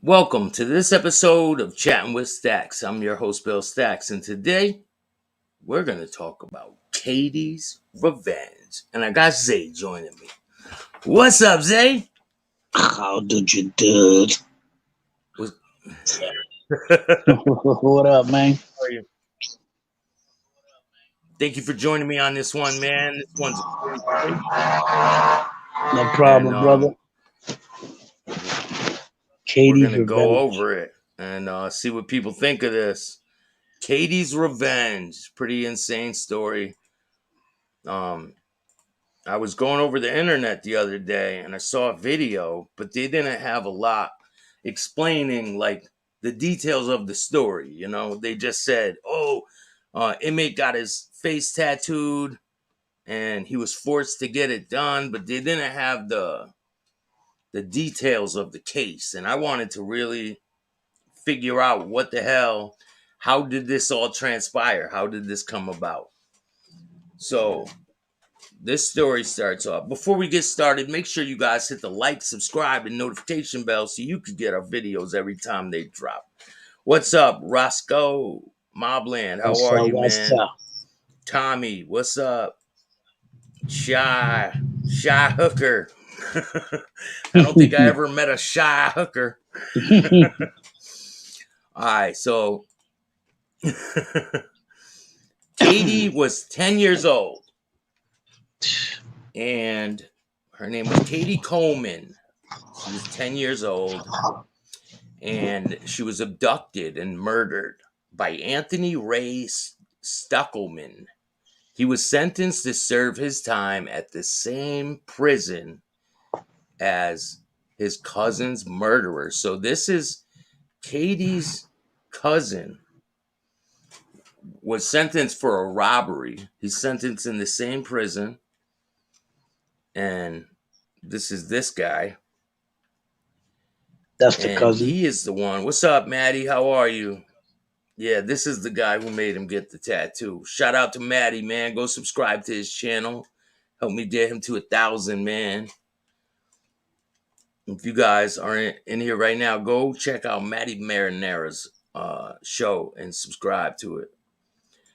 Welcome to this episode of Chattin with Staxx. I'm your host, Bill Staxx, and today we're going to talk about Katie's Revenge. And I got Zay joining me. What's up, Zay? How did you do it? What's... What up, man? How are you? Thank you for joining me on this one, man. This one's a great story. No problem, brother. Katie's We're going to go Revenge. over it and see what people think of this. Katie's Revenge. Pretty insane story. I was going over the internet the other day and I saw a video, but they didn't have a lot explaining like the details of the story. You know, they just said, inmate got his face tattooed and he was forced to get it done, but they didn't have the details of the case. And I wanted to really figure out what the hell, how did this all transpire? How did this come about? So this story starts off. Before we get started, make sure you guys hit the like, subscribe, and notification bell so you can get our videos every time they drop. What's up, Roscoe Mobland? How are you, man? Tommy, what's up? Shy hooker. I don't think I ever met a shy hooker. All right, so Katie was 10 years old. And her name was Katie Coleman. She was 10 years old. And she was abducted and murdered by Anthony Ray Stuckelman. He was sentenced to serve his time at the same prison as his cousin's murderer. So this is Katie's cousin was sentenced for a robbery. He's sentenced in the same prison. And this is this guy. That's the cousin. He is the one. What's up, Maddie? How are you? Yeah, this is the guy who made him get the tattoo. Shout out to Maddie, man. Go subscribe to his channel. Help me get him to 1,000, man. If you guys are in here right now, go check out Maddie Marinera's show and subscribe to it.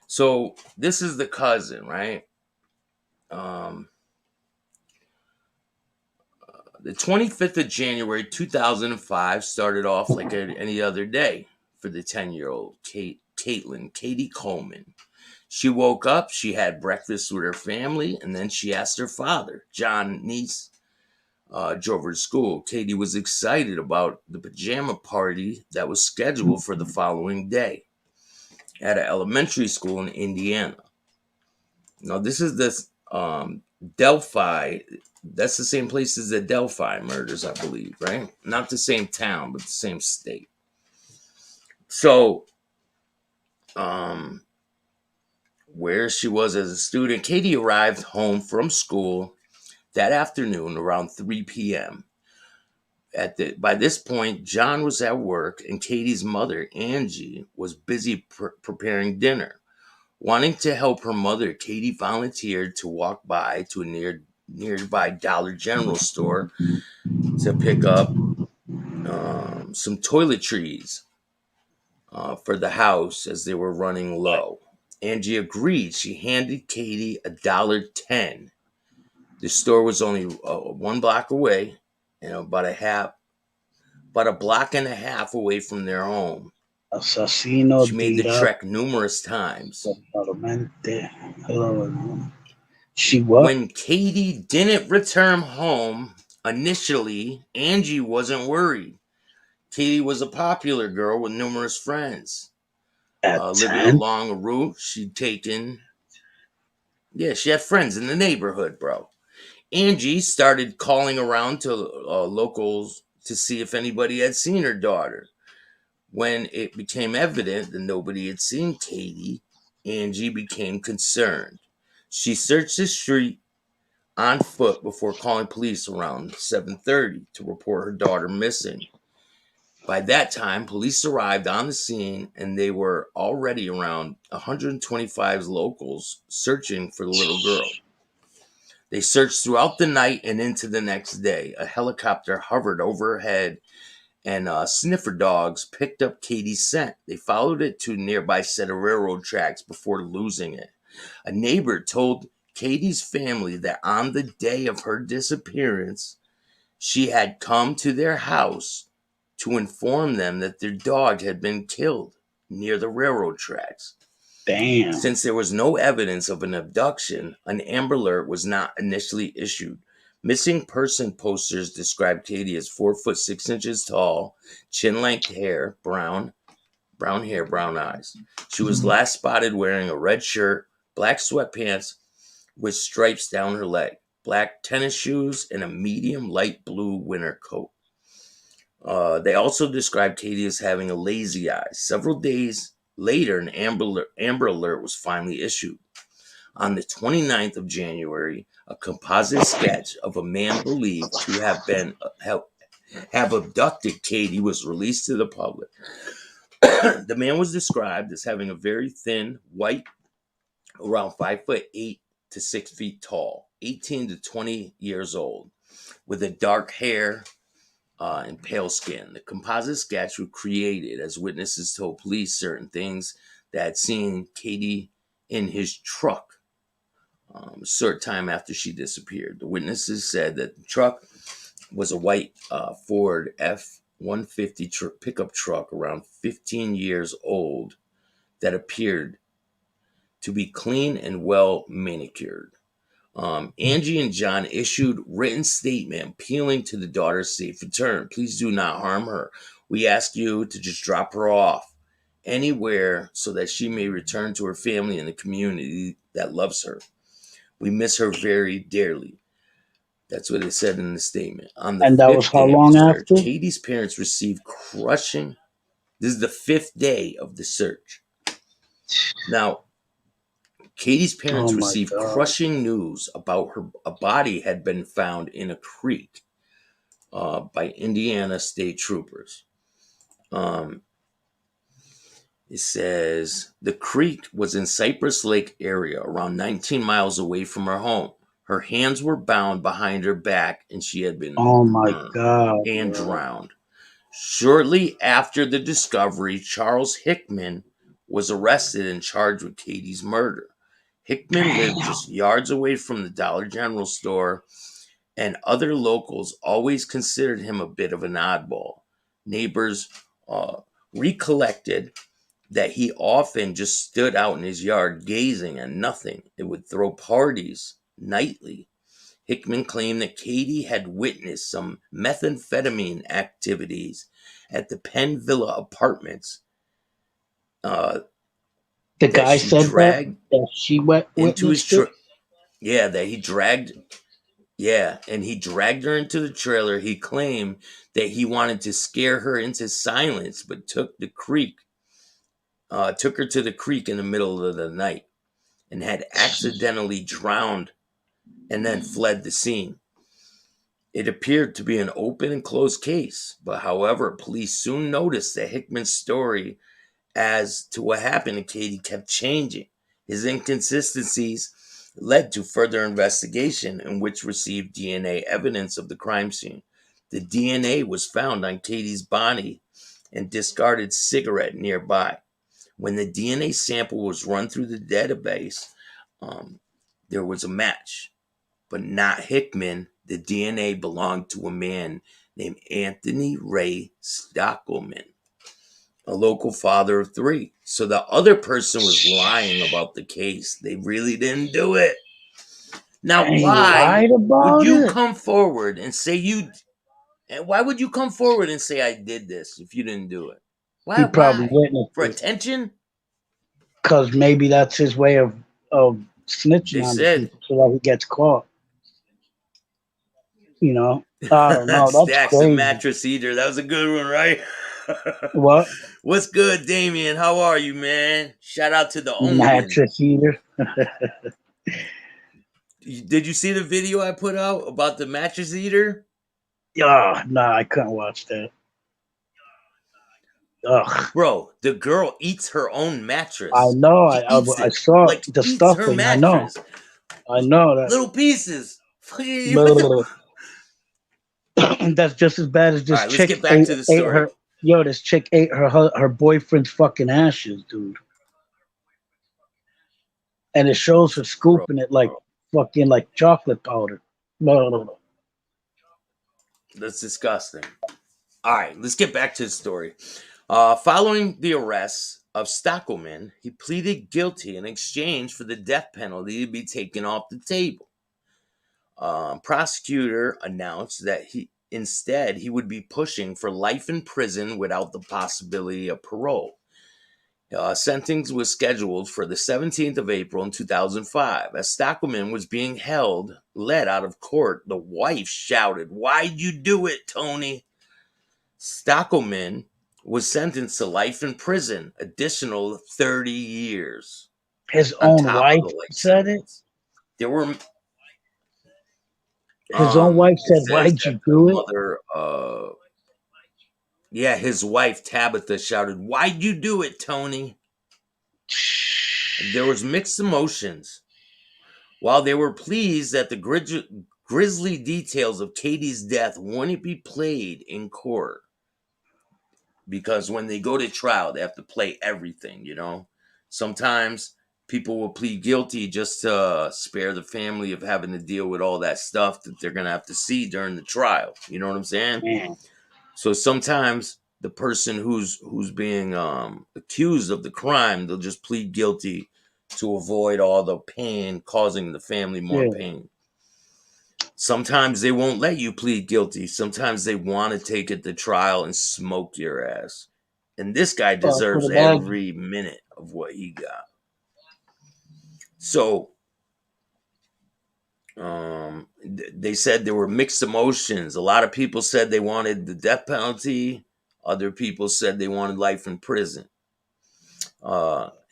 So this is the cousin, right? The 25th of January, 2005 started off like any other day for the 10-year-old Katie Coleman. She woke up, she had breakfast with her family, and then she asked her father, John Neese, drove her to school. Katie was excited about the pajama party that was scheduled for the following day at an elementary school in Indiana. Now, this is this Delphi. That's the same place as the Delphi murders, I believe, right? Not the same town, but the same state. So, where she was as a student, Katie arrived home from school that afternoon around 3 p.m. By this point, John was at work and Katie's mother, Angie, was busy preparing dinner. Wanting to help her mother, Katie volunteered to walk by to a nearby Dollar General store to pick up some toiletries for the house as they were running low. Angie agreed. She handed Katie $1.10. The store was only 1 block away, and about a block and a half away from their home. Asesino she made the trek numerous times. She what? When Katie didn't return home initially, Angie wasn't worried. Katie was a popular girl with numerous friends. Living along a route she'd taken. Yeah, she had friends in the neighborhood, bro. Angie started calling around to locals to see if anybody had seen her daughter. When it became evident that nobody had seen Katie, Angie became concerned. She searched the street on foot before calling police around 7:30 to report her daughter missing. By that time, police arrived on the scene and they were already around 125 locals searching for the little girl. They searched throughout the night and into the next day. A helicopter hovered overhead and sniffer dogs picked up Katie's scent. They followed it to a nearby set of railroad tracks before losing it. A neighbor told Katie's family that on the day of her disappearance, she had come to their house to inform them that their dog had been killed near the railroad tracks. Damn. Since there was no evidence of an abduction, an Amber Alert was not initially issued. Missing person posters described Katie as 4 foot 6 inches tall, chin length hair, brown hair, brown eyes. She was last spotted wearing a red shirt, black sweatpants with stripes down her leg, black tennis shoes, and a medium light blue winter coat. They also described Katie as having a lazy eye. Several days later, an Amber Alert was finally issued. On the 29th of January, a composite sketch of a man believed to have abducted Katie was released to the public. The man was described as having a very thin, white, around 5'8" to 6 feet tall, 18 to 20 years old, with a dark hair and pale skin. The composite sketch was created as witnesses told police certain things that had seen Katie in his truck a short time after she disappeared. The witnesses said that the truck was a white Ford F-150 pickup truck around 15 years old that appeared to be clean and well manicured. Angie and John issued written statement appealing to the daughter's safe return. Please do not harm her. We ask you to just drop her off anywhere so that she may return to her family and the community that loves her. We miss her very dearly. That's what it said in the statement. On the And that was fifth how day of the long search, after? Katie's parents received crushing. This is the 5th day of the search. Now, Katie's Oh parents my received God. crushing news about a body had been found in a creek by Indiana state troopers. Um, it says the creek was in Cypress Lake area, around 19 miles away from her home. Her hands were bound behind her back, and she had been Oh my uh, God, and bro. drowned. Shortly after the discovery, Charles Hickman was arrested and charged with Katie's murder. Hickman lived Damn. just yards away from the Dollar General store, and other locals always considered him a bit of an oddball. Neighbors uh, recollected that he often just stood out in his yard gazing at nothing. It would throw parties nightly. Hickman claimed that Katie had witnessed some methamphetamine activities at the Penn Villa Apartments uh, The that guy she said that dragged she into his witnessed it. truck. Yeah, that he dragged. Yeah, and he dragged her into the trailer. He claimed that he wanted to scare her into silence, but took her to the creek in the middle of the night and had accidentally drowned and then fled the scene. It appeared to be an open and closed case, but however, police soon noticed that Hickman's story as to what happened to Katie kept changing. His inconsistencies led to further investigation, in which received DNA evidence of the crime scene. The DNA was found on Katie's body and discarded cigarette nearby. When the DNA sample was run through the database, um, there was a match, but not Hickman. The DNA belonged to a man named Anthony Ray Stockelman, a local father of three. So the other person was lying about the case. They really didn't do it. Now, And he why lied would about you it. come forward and say you? And why would you come forward and say I did this if you didn't do it? Why? He probably Why? witnessed For it attention? because maybe that's his way of snitching They on the said. people so that he gets caught. You know, I don't know. That's Staxx the crazy. mattress eater. That was a good one, right? What? What's good, Damien? How are you, man? Shout out to the Omen. Mattress eater. Did you see the video I put out about the mattress eater? Oh, nah, I couldn't watch that. Ugh. Bro, the girl eats her own I mattress. know. She eats I it. saw Like, the eats her stuffing. I know. mattress. I know that. Little pieces. Fucking, what the? Blah. That's just as bad as All this right, let's chick get back to the ate story. her. Yo, this chick ate her boyfriend's fucking ashes, dude. And it shows her Bro, scooping it like fucking like chocolate powder. Blah. that's disgusting. All right, let's get back to the story. Following the arrest of Stockelman, he pleaded guilty in exchange for the death penalty to be taken off the table. Prosecutor announced that he would be pushing for life in prison without the possibility of parole. Sentencing was scheduled for the 17th of April in 2005. As Stockelman was being led out of court, the wife shouted, "Why'd you do it, Tony?" Stockelman was sentenced to life in prison, additional 30 years His on own top of wife the life said it. sentence. There were His own wife it said, says "Why'd that you the do it?" mother yeah, his wife Tabitha shouted, "Why'd you do it, Tony?" There was mixed emotions. While they were pleased that the grisly details of Katie's death wouldn't be played in court, because when they go to trial, they have to play everything, you know? Sometimes people will plead guilty just to spare the family of having to deal with all that stuff that they're going to have to see during the trial. You know what I'm saying? Man, So sometimes the person who's being accused of the crime, they'll just plead guilty to avoid all the pain, causing the family more yeah. pain. Sometimes they won't let you plead guilty. Sometimes they want to take it to trial and smoke your ass. And this guy For deserves the bag. every minute of what he got. So they said there were mixed emotions. A lot of people said they wanted the death penalty. Other people said they wanted life in prison.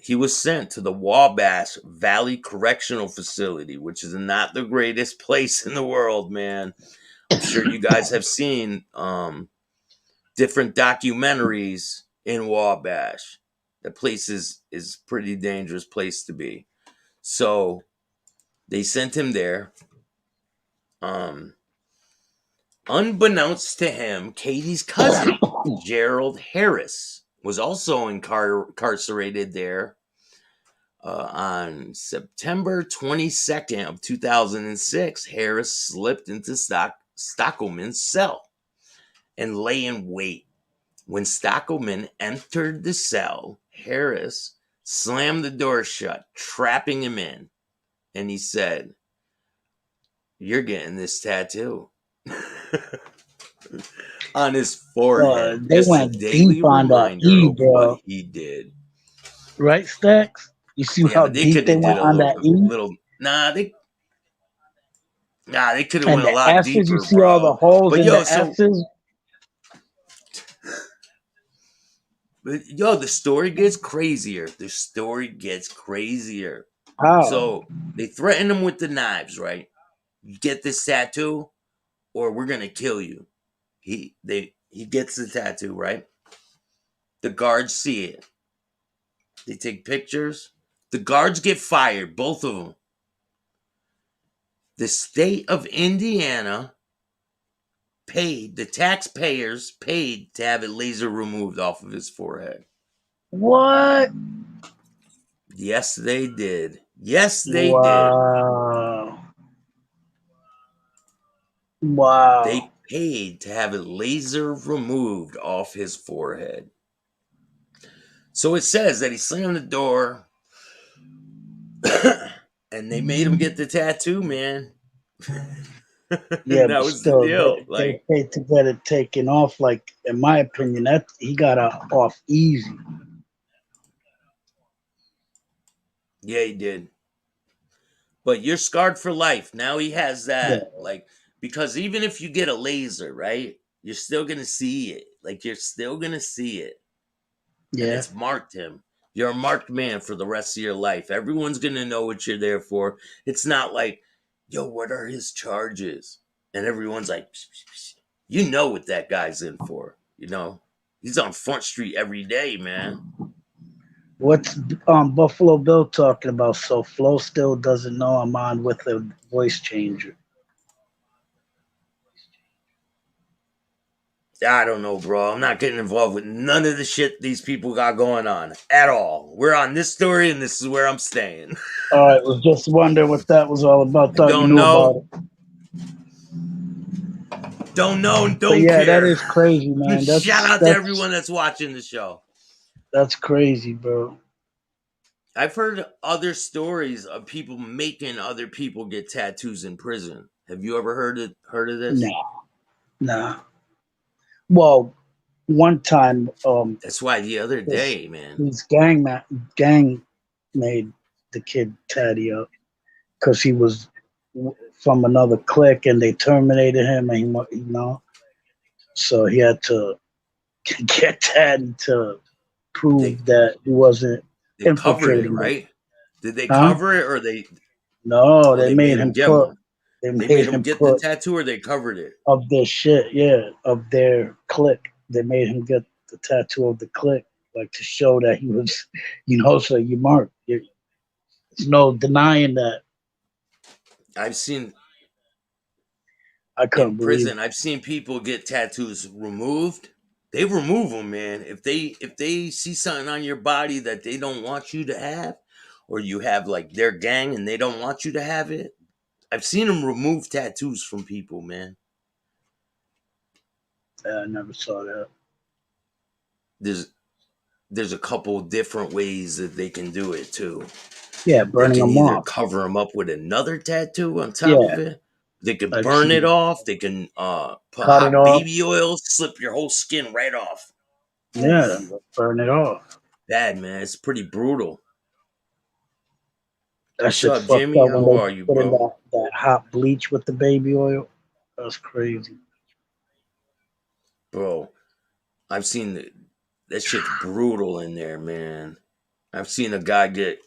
He was sent to the Wabash Valley Correctional Facility, which is not the greatest place in the world, man. I'm sure you guys have seen different documentaries in Wabash. The place is pretty dangerous place to be. So they sent him there. Um, Unbeknownst to him, Katie's cousin, Gerald Harris, was also incarcerated there on September 22nd of 2006. Harris slipped into Stockelman's cell and lay in wait. When Stockelman entered the cell, Harris slammed the door shut, trapping him in, and he said, "You're getting this tattoo." On his forehead, They just a went deep daily on that reminder E, of what bro. he did. Right, Staxx? You see Yeah, how but they deep could they have did went a on that E? they could have And went a the lot S's, you deeper, see all the bro. holes But in yo, the so S's? the story gets crazier. The story gets crazier. How? So they threaten him with the knives, right? You get this tattoo, or we're gonna kill you. He gets the tattoo, right? The guards see it. They take pictures. The guards get fired, both of them. The state of Indiana the taxpayers paid to have it laser removed off of his forehead. What? Yes, they did. Yes, they did. Wow. Wow. They paid to have it laser removed off his forehead. So it says that he slammed the door and they made him get the tattoo, man. Yeah, And that but was the still, deal. they Like, paid to get it taken off. Like, in my opinion, that he got off easy. yeah, he did. But you're scarred for life. Now he has Yeah. that, like, because even if you get a laser, right? you're still gonna see it. Like you're still gonna see it, and Yeah. it's marked him. You're a marked man for the rest of your life. Everyone's gonna know what you're there for. It's not like, yo, what are his charges? And everyone's like, psh, psh, psh. You know what that guy's in for. You know, he's on Front Street every day, man. What's Buffalo Bill talking about? So Flo still doesn't know I'm on with a voice changer. I don't know, bro. I'm not getting involved with none of the shit these people got going on at all. We're on this story, and this is where I'm staying. All right, was just wondering what that was all about. I Thought you don't knew about know, it. don't know, and But don't yeah, that care. is crazy, man. Shout That's out to that's everyone that's watching the show. that's crazy, bro. I've heard other stories of people making other people get tattoos in prison. Have you ever heard of this? Nah, nah. Well, one time, That's why the other this day, man. these gang made the kid tatty up because he was from another clique and they terminated him, and so he had to get tatted to They prove that he wasn't they covered it, infiltrating them. right? Did they Huh? cover it, or they No, or they they made made him him get put one? they They made made him him get the put tattoo, or they covered it. of their shit, yeah, of their clique. They made him get the tattoo of the clique, like to show that he was, so you mark. There's no denying that. I've seen I in couldn't believe prison. it. I've seen people get tattoos removed. They remove them, man. If they see something on your body that they don't want you to have, or you have like their gang and they don't want you to have it, I've seen them remove tattoos from people, man. I never saw that. There's there's a couple different ways that they can do it too. Yeah, They burning can them either off. cover them up with another tattoo on top Yeah, of it. They could I've burn it seen off. They can put cut it hot off. baby oil, slip your whole skin right off. Yeah, Oof, burn it off. bad man. It's pretty brutal. That What's shit's up, fucked Jimmy? up when How they are you, put in bro? that hot bleach with the baby oil. That's crazy. Bro, I've seen that shit's brutal in there, man. I've seen a guy get,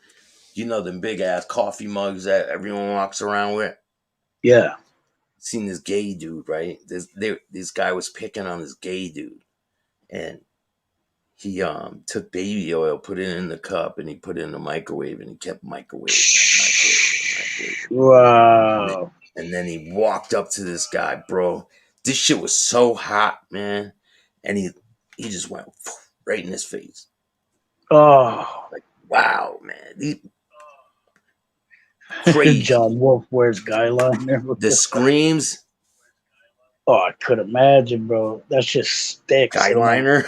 them big ass coffee mugs that everyone walks around with. Yeah. Seen this gay dude, right? This guy was picking on this gay dude, and he took baby oil, put it in the cup, and he put it in the microwave, and he kept microwave, and then, Wow. and then he walked up to this guy, bro. This shit was so hot, man, and he just went right in his face. Oh. Like, wow, man, these crazy. John Wolf wears guyliner. What The the fuck? screams, Oh, I could imagine, bro. That shit sticks in that guyliner,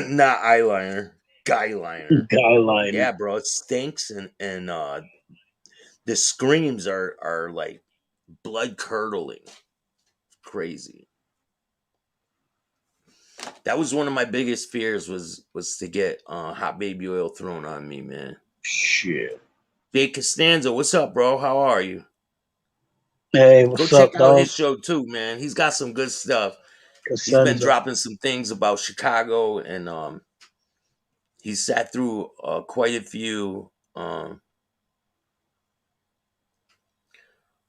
not eyeliner, guyliner. guyliner. Yeah, bro, it stinks, and the screams are like blood curdling, crazy. That was one of my biggest fears was to get hot baby oil thrown on me, man. Shit. Jake Costanza, what's up, bro? How are you? Hey, Go what's check up, out dog? his show too, man. He's got some good stuff. He's been Cosenza. dropping some things about Chicago, and he's sat through quite a few.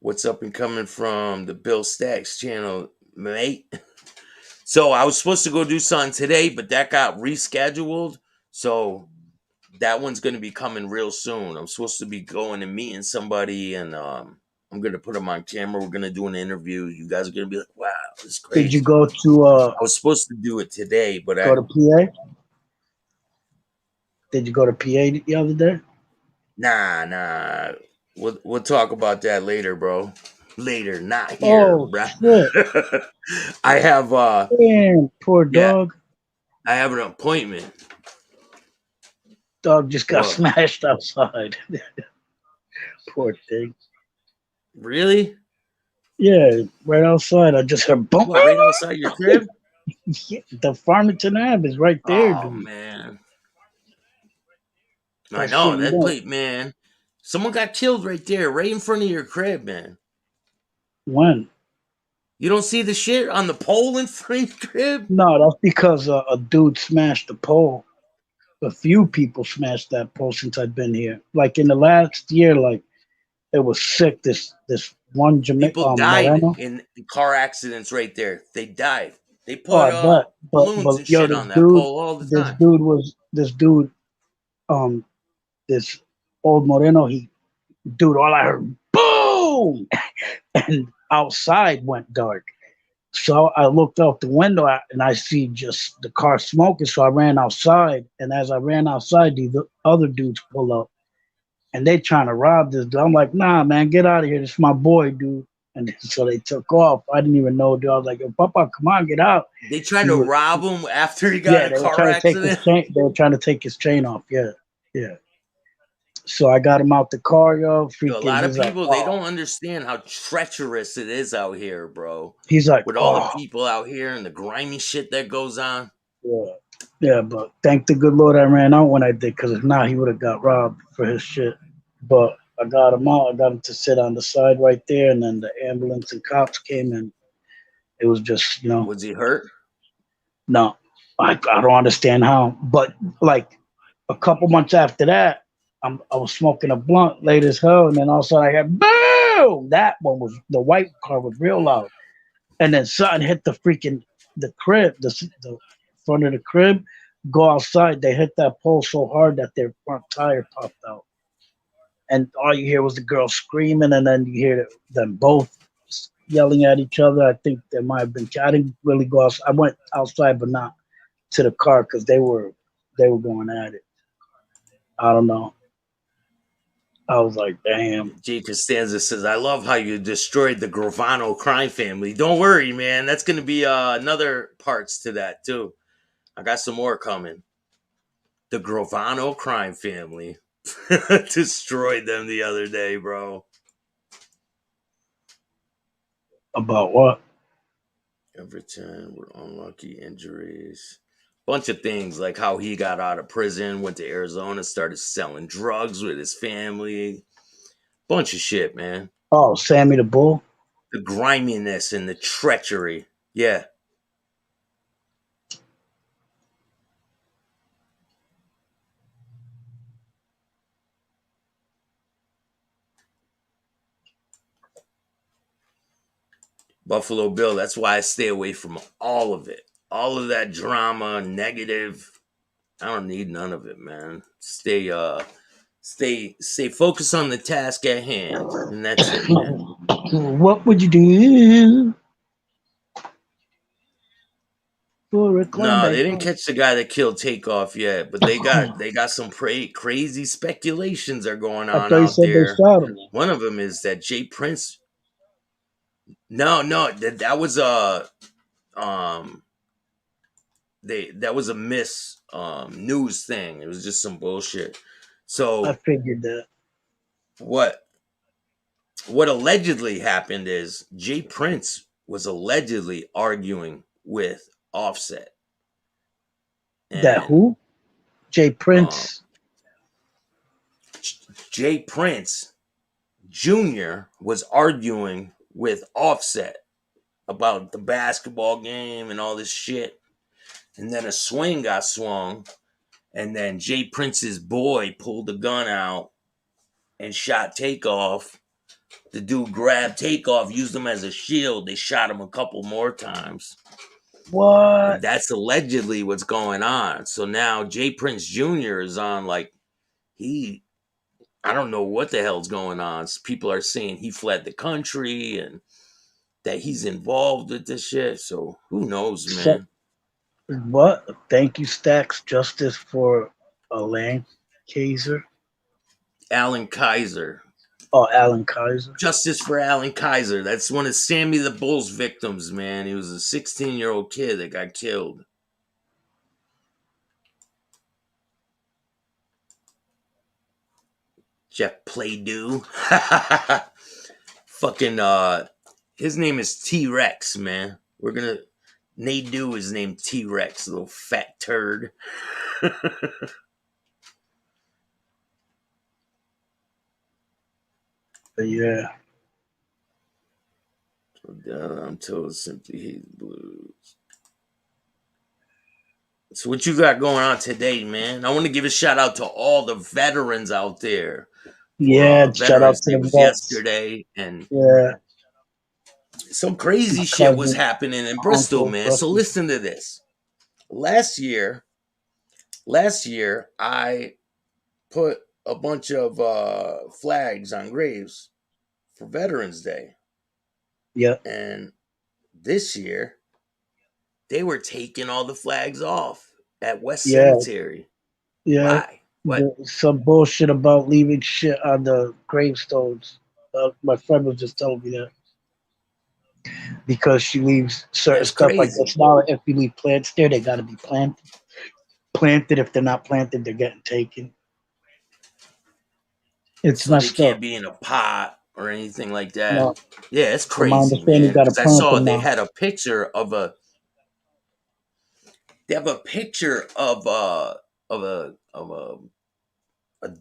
What's up and coming from the Bill Staxx channel, mate? So I was supposed to go do something today, but that got rescheduled. So that one's going to be coming real soon. I'm supposed to be going and meeting somebody, and I'm going to put them on camera. We're going to do an interview. You guys are going to be like, wow, this is Did you crazy. go to I was supposed to do it today, but go to PA? Did you go to PA the other day? nah. We'll talk about that later, bro. Later, not here, Oh bruh. shit. I have Damn, poor yeah, dog. I have an appointment. Dog just got What? smashed outside. Poor thing. Really? Yeah, right outside. I just heard boom. What, right outside your crib? Yeah, the Farmington Ave is right there, Oh dude. man. I That shit know you that don't. plate, man. Someone got killed right there, right in front of your crib, man. When? You don't see the shit on the pole in front of your crib? No, that's because a dude smashed the pole. A few people smashed that pole since I've been here. Like in the last year, like it was sick. This one People died Moreno. in car accidents right there. They died. They Oh, put I bet. balloons But and yo, shit on that pole all the time. this dude um this old Moreno. He dude, all I heard boom, and outside went dark. So I looked out the window and I see just the car smoking. So I ran outside, and as I ran outside, the other dudes pull up and they trying to rob this dude. I'm like, nah, man, get out of here. This is my boy, dude. And so they took off. I didn't even know, dude. I was like, yo, Papa, come on, get out. They tried He to was, rob him after he got yeah, in a they were car trying to take his accident. chain. They were trying to take his chain off. Yeah, yeah. So I got him out the car, yo. Yo, a Freaking, lot of he's like, people they oh, don't understand how treacherous it is out here, bro. he's like, With all the oh, people out here and the grimy shit that goes on. yeah, yeah. But thank the good Lord I ran out when I did, because if not, he would have got robbed for his shit. But I got him out. I got him to sit on the side right there, and then the ambulance and cops came, and it was just, Was he hurt? no, I don't understand how. But like a couple months after that, I was smoking a blunt late as hell, and then all of a sudden I heard boom. That one was the white car was real loud, and then something hit the crib, the front of the crib. Go outside, they hit that pole so hard that their front tire popped out, and all you hear was the girl screaming, and then you hear them both yelling at each other. I think there might have been. I didn't really go outside. I went outside, but not to the car because they were going at it. I don't know. I was like, damn. Jay Costanza says, I love how you destroyed the Gravano crime family. Don't worry, man. That's going to be another parts to that, too. I got some more coming. The Gravano crime family destroyed them the other day, bro. About what? Everton with unlucky injuries. Bunch of things like how he got out of prison, went to Arizona, started selling drugs with his family. Bunch of shit, man. Oh, Sammy the Bull. The griminess and the treachery. Yeah. Buffalo Bill. That's why I stay away from all of it. All of that drama, negative. I don't need none of it, man. Stay focused on the task at hand. And that's it, man. What would you do for a No, they Klondike didn't bar? catch the guy that killed Takeoff yet, but they got some crazy speculations are going I on thought you out said they there. shot him. One of them is that Jay Prince. No, that was um that was a miss news thing. It was just some bullshit. I So figured that. what what allegedly happened is Jay Prince was allegedly arguing with Offset, That and who? Jay um, Prince. Jay Prince Jr. was arguing with Offset about the basketball game and all this shit. And then a swing got swung, and then Jay Prince's boy pulled the gun out and shot Takeoff. The dude grabbed Takeoff, used him as a shield. They shot him a couple more times. And What? that's allegedly what's going on. So now Jay Prince Jr. is on like he I don't know what the hell's going on. People are saying he fled the country and that he's involved with this shit. So who knows, So, man? what? Thank you, Staxx. Justice for Elaine Kaiser. Alan Kaiser. Oh, Alan Kaiser. Justice for Alan Kaiser. That's one of Sammy the Bull's victims, man. He was a 16-year-old kid that got killed. Jeff Playdew. Fucking his name is T-Rex, man. We're gonna Nadeau is named T-Rex, little fat turd. Yeah. Until simply hate blue. So what you got going on today, man? I want to give a shout out to all the veterans out there for Yeah, shout out Veterans to Day the was vets. yesterday, and Yeah, some my crazy shit was cousin, happening in my Bristol, uncle, man. bless So him. listen to this. Last year, last year I put a bunch of flags on graves for Veterans Day, Yeah, and this year they were taking all the flags off at West yeah, Cemetery. yeah. Why? What? Some bullshit about leaving shit on the gravestones. My friend was just telling me that because she leaves certain That's stuff like this crazy. now. If you leave plants there, they got to be planted. Planted. If they're not planted, they're getting taken. It's So they messed can't up. be in a pot or anything like that. No, Yeah, it's from my crazy, understanding, you man. got to Because I plant saw them they now. had a picture of a. They have a picture of a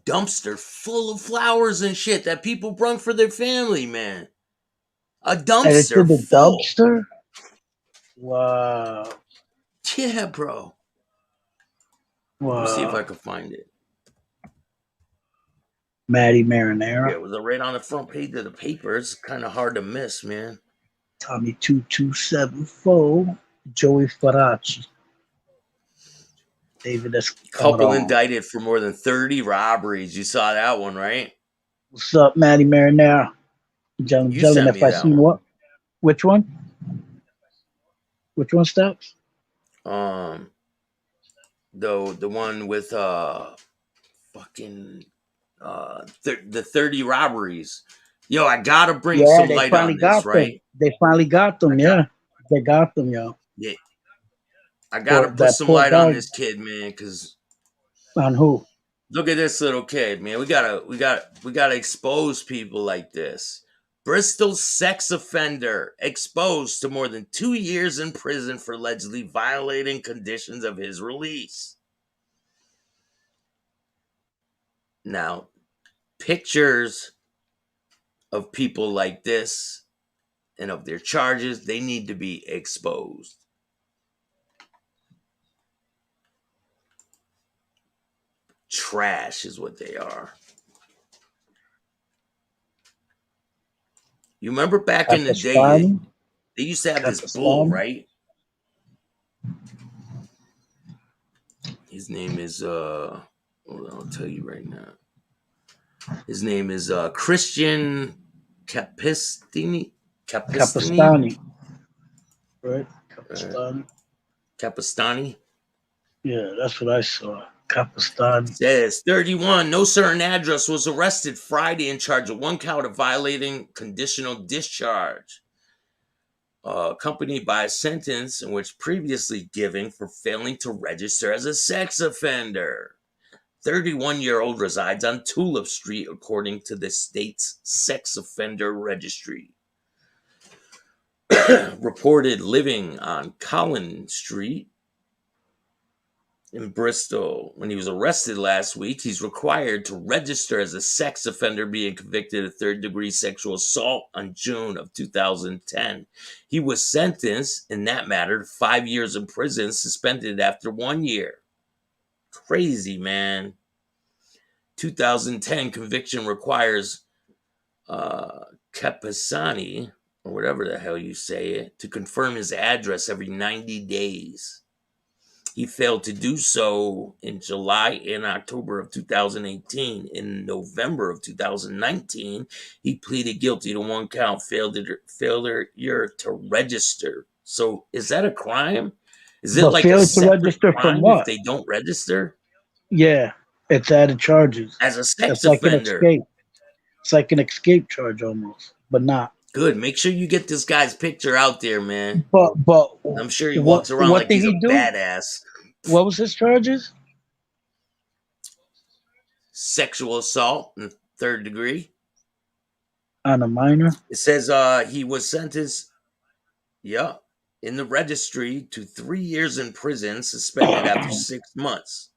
dumpster full of flowers and shit that people brung for their family, man. A And it's in dumpster the full. dumpster. Wow, Yeah, bro. Let me see if I wow. can find it. Maddie Yeah, Marinara, it was right on the front page of the paper. It's kind of hard to miss, man. Tommy 2274, Joey Faraci, David Couple Escaron. indicted for more than 30 robberies. You saw that one, right? What's up, Maddie Marinara? You Jellin, sent if me I that seen one. what? Which one? Which one, Staxx? Um, the one with fucking the 30 robberies. Yo, I gotta bring Yeah, some light on this, them. right? They finally got I them. got Yeah, they got them, yo. yeah, I gotta For put that some poor light on guy this kid, man, because on who? look at this little kid, man. We gotta expose people like this. Bristol sex offender exposed to more than 2 years in prison for allegedly violating conditions of his release. Now, pictures of people like this and of their charges, they need to be exposed. Trash is what they are. You remember back in the day, Capistani? they used to have this bull, Capistani? right? His name is hold on, I'll tell you right now. His name is Christian Capistini. Capistini? Capistani, right? Uh, Capistani. Capistani. Yeah, that's what I saw. Capistani. Says 31, no certain address, was arrested Friday in charge of one count of violating conditional discharge, accompanied by a sentence in which previously given for failing to register as a sex offender. 31-year-old resides on Tulip Street, according to the state's sex offender registry. Reported living on Collins Street in Bristol. When he was arrested last week, he's required to register as a sex offender, being convicted of third-degree sexual assault on June of 2010. He was sentenced in that matter to 5 years in prison, suspended after 1 year. Crazy, man. 2010 conviction requires Capasani, or whatever the hell you say it, to confirm his address every 90 days. He failed to do so in July and October of 2018. In November of 2019, he pleaded guilty to one count, failure to register. So is that a crime? Is it But like a failing to separate register from crime if what? they don't register Yeah, it's added charges. as a sex It's like an offender? escape. It's like an escape charge almost, but not. Good. Make sure you get this guy's picture out there, man. But I'm sure he what walks around what like did he's a he do? badass. What was his charges? Sexual assault in third degree. On a minor? It says he was sentenced, yeah, in the registry to 3 years in prison, suspended after 6 months.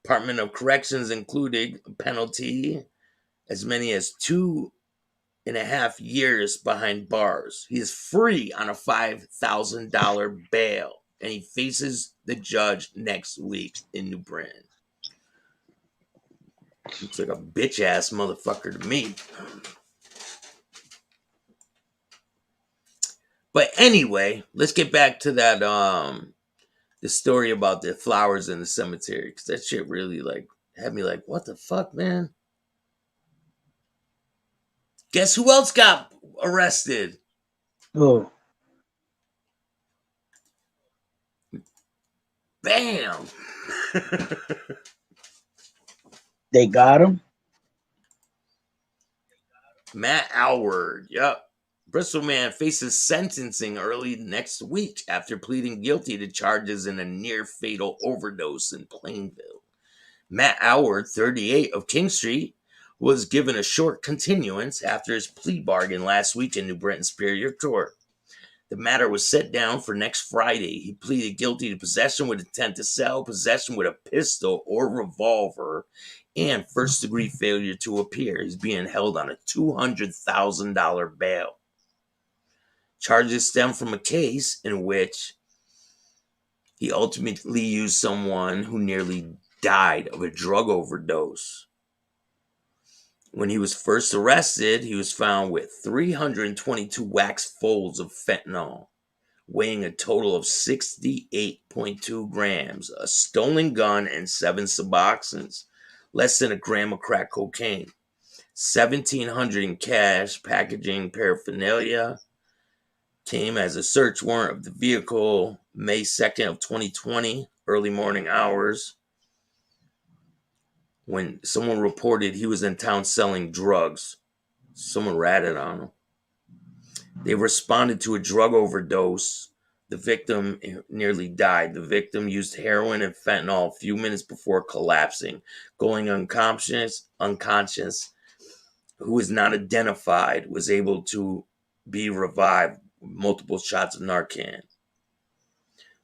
Department of Corrections included a penalty as many as 2 and a half years behind bars. He is free on a $5,000 bail, and he faces the judge next week in New Britain. Looks like a bitch ass motherfucker to me. But anyway, let's get back to that the story about the flowers in the cemetery, because that shit really like had me like, what the fuck, man? Guess who else got arrested? Oh, Bam! they got him. Matt Alward. Yep. Bristol man faces sentencing early next week after pleading guilty to charges in a near fatal overdose in Plainville. Matt Alward, 38, of King Street, was given a short continuance after his plea bargain last week in New Britain Superior Court. The matter was set down for next Friday. He pleaded guilty to possession with intent to sell, possession with a pistol or revolver, and first-degree failure to appear. He's being held on a $200,000 bail. Charges stem from a case in which he ultimately used someone who nearly died of a drug overdose. When he was first arrested, he was found with 322 wax folds of fentanyl, weighing a total of 68.2 grams, a stolen gun, and 7 Suboxones, less than a gram of crack cocaine, 1,700 in cash, packaging paraphernalia. Came as a search warrant of the vehicle May 2nd of 2020, early morning hours, when someone reported he was in town selling drugs. Someone ratted on him. They responded to a drug overdose. The victim nearly died. The victim used heroin and fentanyl a few minutes before collapsing, going unconscious, who is not identified, was able to be revived with multiple shots of Narcan.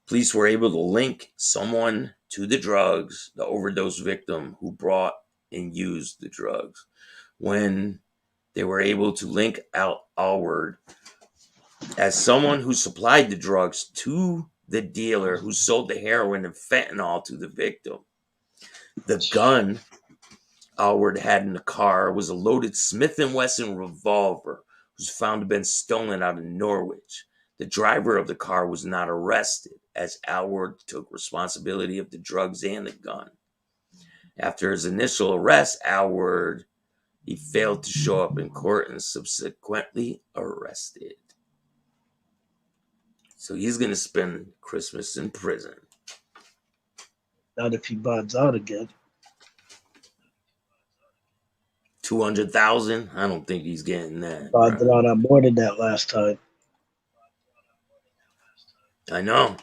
Police were able to link someone to the drugs, the overdose victim who brought and used the drugs. When they were able to link out Alward as someone who supplied the drugs to the dealer who sold the heroin and fentanyl to the victim. The gun Alward had in the car was a loaded Smith & Wesson revolver, was found to have been stolen out of Norwich. The driver of the car was not arrested, as Alward took responsibility of the drugs and the gun. After his initial arrest, he failed to show up in court and subsequently arrested. So he's going to spend Christmas in prison. Not if he bonds out again. 200,000? I don't think he's getting that. Bonded out on more than that last time. I know.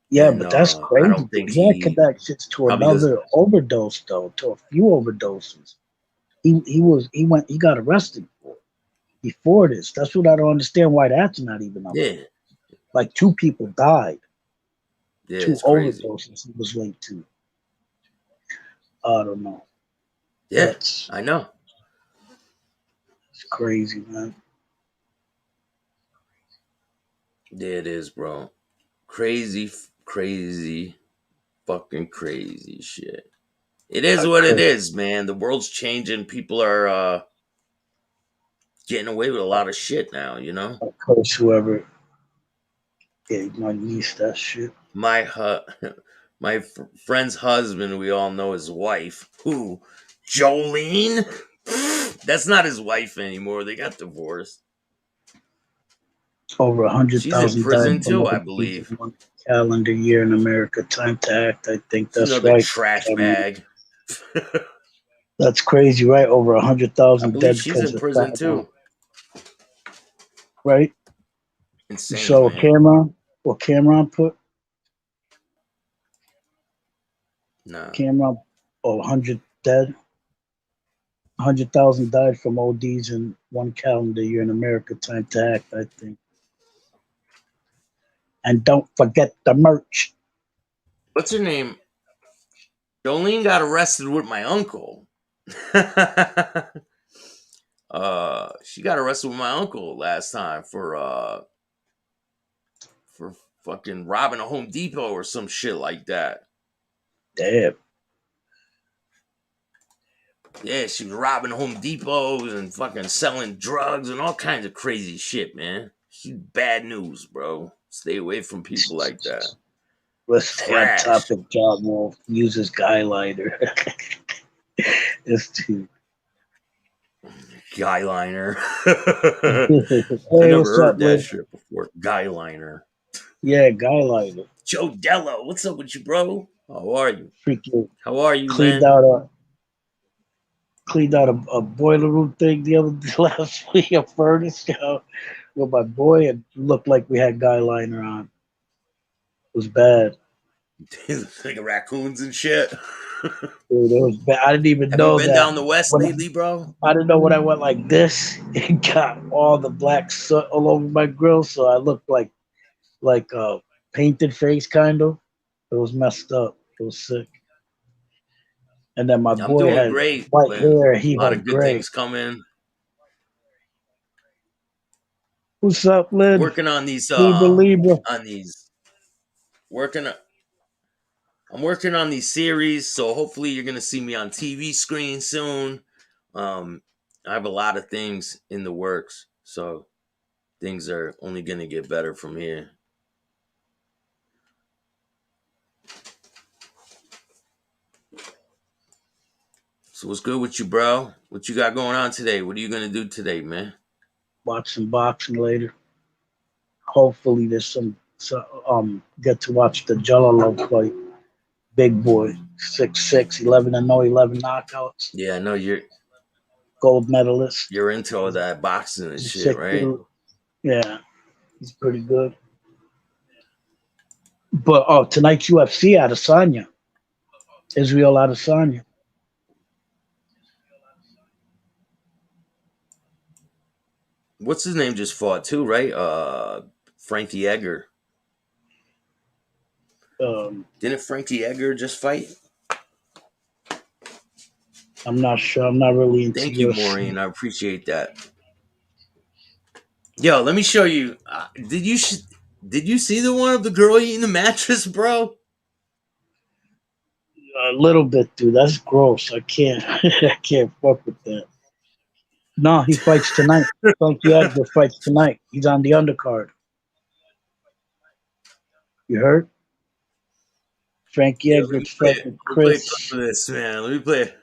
Yeah, And but that's I crazy. don't think He had connections to probably does. another overdose, though, to a few overdoses. He got arrested for it before this. That's what I don't understand why that's not even up. Yeah. Like 2 people died. Yeah, 2 it's crazy. overdoses he was linked to. I don't know. Yeah, I know. It's crazy, man. Yeah, it is, bro. Crazy, fucking crazy shit. It is what it is, man. The world's changing. People are getting away with a lot of shit now, you know? I curse whoever gave my niece that shit. My friend's husband, we all know his wife. Who? Jolene? That's not his wife anymore. They got divorced. Over She's in 100,000 prison died from too, I ODs believe. in one calendar year in America. Time to act. I think She's that's another right. trash bag. That's crazy, right? Over I 100,000 believe dead she's because in of prison fentanyl, too. right? You Insane, saw man. what Cameron put? Nah. Cameron, 100 dead. 100,000 died from ODs in one calendar year in America. Time to act, I think. And don't forget the merch. What's her name? Jolene got arrested with my uncle. She got arrested with my uncle last time for fucking robbing a Home Depot or some shit like that. Damn. Yeah, she was robbing Home Depots and fucking selling drugs and all kinds of crazy shit, man. She's bad news, bro. Stay away from people like that. Let's stay on Trash. topic. John Wolf uses guy lighter. It's too. Guy liner. I Hey, never what's up, heard that Liv? shit before. Guy liner. Yeah, guy lighter. Joe Dello, what's up with you, bro? How are you? Freaking How are you, cleaned man? out a cleaned out a boiler room thing the other last week, a furnace, with my boy, and looked like we had guy liner on. It was bad. Like raccoons and shit. Dude, it was bad. I didn't even Have you know been that down the west when lately, bro? I didn't know when I went like this, it got all the black soot all over my grill, so I looked like a painted face kind of. It was messed up. It was sick. And then my I'm boy doing had great, white man. hair, A he lot of had good gray. things coming. What's up, Lynn? Working on these Libra, Libra. on these working I'm working on these series, so hopefully you're gonna see me on TV screen soon. Um I have a lot of things in the works, so things are only gonna get better from here. So what's good with you, bro? What you got going on today? What are you gonna do today, man? Watch some boxing later. Hopefully there's get to watch the Jalalo fight. Big boy. 6'6", 11-0, 11 knockouts. Yeah, I know Gold medalist. you're into all that boxing and He's shit, sick right? dude. Yeah, he's pretty good. But tonight's UFC Adesanya. Israel Adesanya. What's his name just fought too, right? Frankie Edgar. Um, Didn't Frankie Edgar just fight? I'm not sure. I'm not really into Thank you, UFC. Maureen. I appreciate that. Yo, let me show you. Did you see the one of the girl eating the mattress, bro? A little bit, dude. That's gross. I can't. I can't fuck with that. No, he fights tonight. Frankie Edgar fights tonight. He's on the undercard. You heard? Frankie Yeah, Edgar's fighting let me play a clip of this, man. Let me play.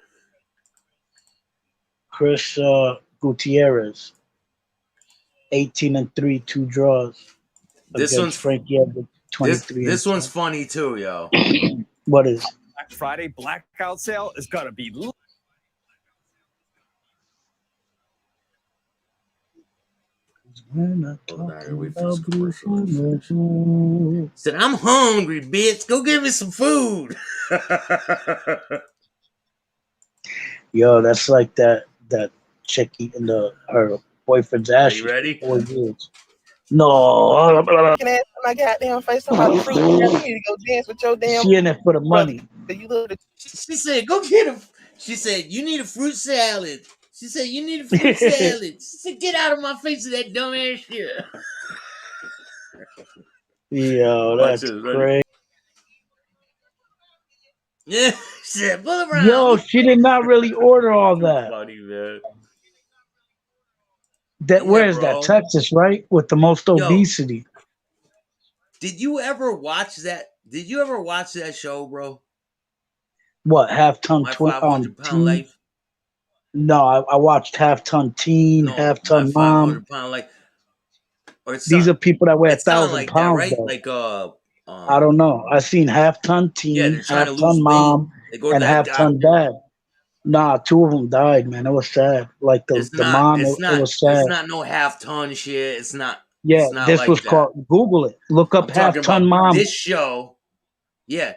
Chris Gutierrez. 18-3, 2 draws This against one's Frankie Edgar. this 23 and this one's 10. funny too, yo. What is? Black Friday blackout sale is gonna be. We're not Hold on, talking wait for this about blue commercial to food. finish. Said, I'm hungry, bitch. Go get me some food. Yo, that's like that chick eating her boyfriend's Are you ashes ready? for 4 years. No, Looking at my goddamn face talking about fruit. You need to go dance with your damn she in it for the brother. money. You look She said, go get a. She said, you need a fruit salad. She said, you need a fruit salad. She said, get out of my face with that dumb ass shit. Yo, Watch that's this. Ready? crazy. Yeah. She said, pull Yo, around. she did not really order all Too that. funny, man. That Yeah, where is that? bro. Texas, right? With the most Yo, obesity. did you ever watch that? Did you ever watch that show, bro? What, half ton My 500 pound teen? life? No, I watched half ton teen, No, half my ton five mom. hundred pound life. Or These are people that weigh a it's something thousand like that, pounds right? though. Like I don't know. I seen half ton yeah, teen, they're trying to half ton lose weight. mom, They go to and that half ton doctor. dad. Nah, two of them died, man. It was sad. Like the mom, it was It's sad. not no half ton shit. Yeah, It's not this was like that. called. Google it. Look up I'm talking half ton about mom. this show. Yeah,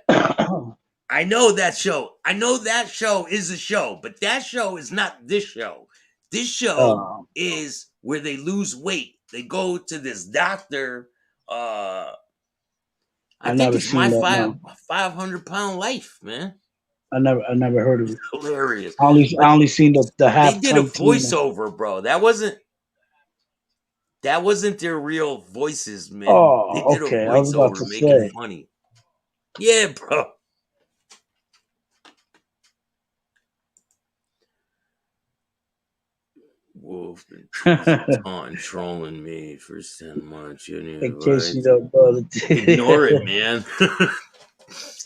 I know that show. I know that show is a show, but that show is not this show. This show uh, is where they lose weight. They go to this doctor. I I think never it's my seen that. No. 500 pound life, man. I never heard of it. Hilarious. I But only seen the they did a halftime team. voiceover, bro. That wasn't their real voices, man. They Oh, did a okay. I was about voiceover to making say. funny. Yeah, bro. Wolf been teasing, taunting, trolling me for 10 months. You need In to case write. you don't know Ignore it, the man.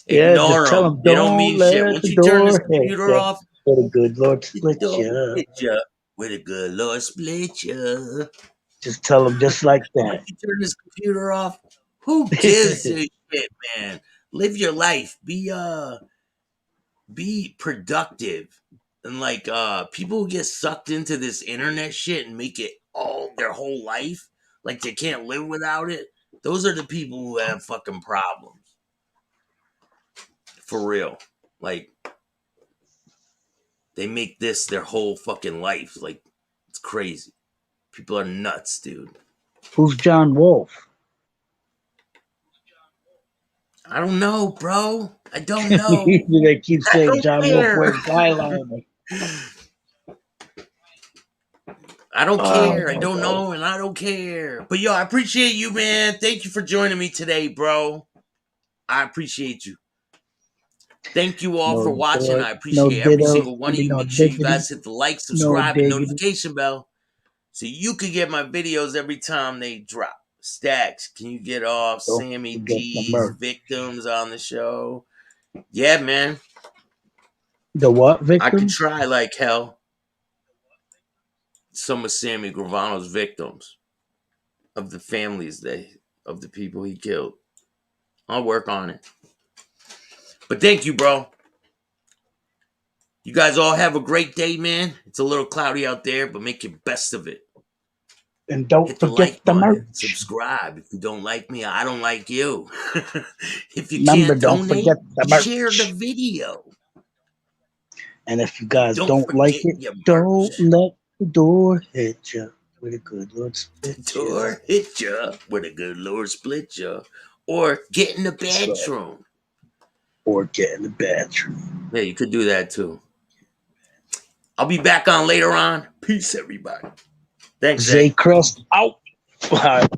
yeah, just Ignore tell them. them They don't don't mean shit. let Once the you turn this door hit computer you. off, For the good Lord the split door you. hit ya. With a good Lord split ya. Just tell them just like Once that. you turn this computer off, who gives a shit, man? Live your life. Be productive. And like people who get sucked into this internet shit and make it all their whole life, like they can't live without it, those are the people who have fucking problems. For real. Like they make this their whole fucking life. Like it's crazy. People are nuts, dude. Who's John Wolf? I don't know, bro. I don't know. They keep I saying don't John Wolf care. wears eyeliner. I don't Oh care. I my don't god. know, and I don't care. But yo, I appreciate you, man. Thank you for joining me today, bro. I appreciate you. Thank you all for No watching. door, I no appreciate every ditto, single I one of mean you. no Make sure you diggity, guys hit the like, no subscribe, and diggity. notification bell so you can get my videos every time they drop. Staxx, can you get off Don't Sammy forget the G's merch. victims on the show? Yeah, man. The what I could victims? try like hell. Some of Sammy Gravano's victims of the families of the people he killed. I'll work on it. But thank you, bro. You guys all have a great day, man. It's a little cloudy out there, but make your best of it. And don't Hit the forget like the button. merch. Subscribe. If you don't like me, I don't like you. If you Remember, can't don't donate, forget the share the merch. video. And if you guys Don't don't like forget it, your don't merch. let the door hit you with a good Lord The spit you. door hit ya with a good Lord split ya. Or get in the That's right. bedroom. Or get in the bathroom. Yeah, you could do that too. I'll be back on later on. Peace, everybody. Thanks, Zay Zay. Crest out. All right.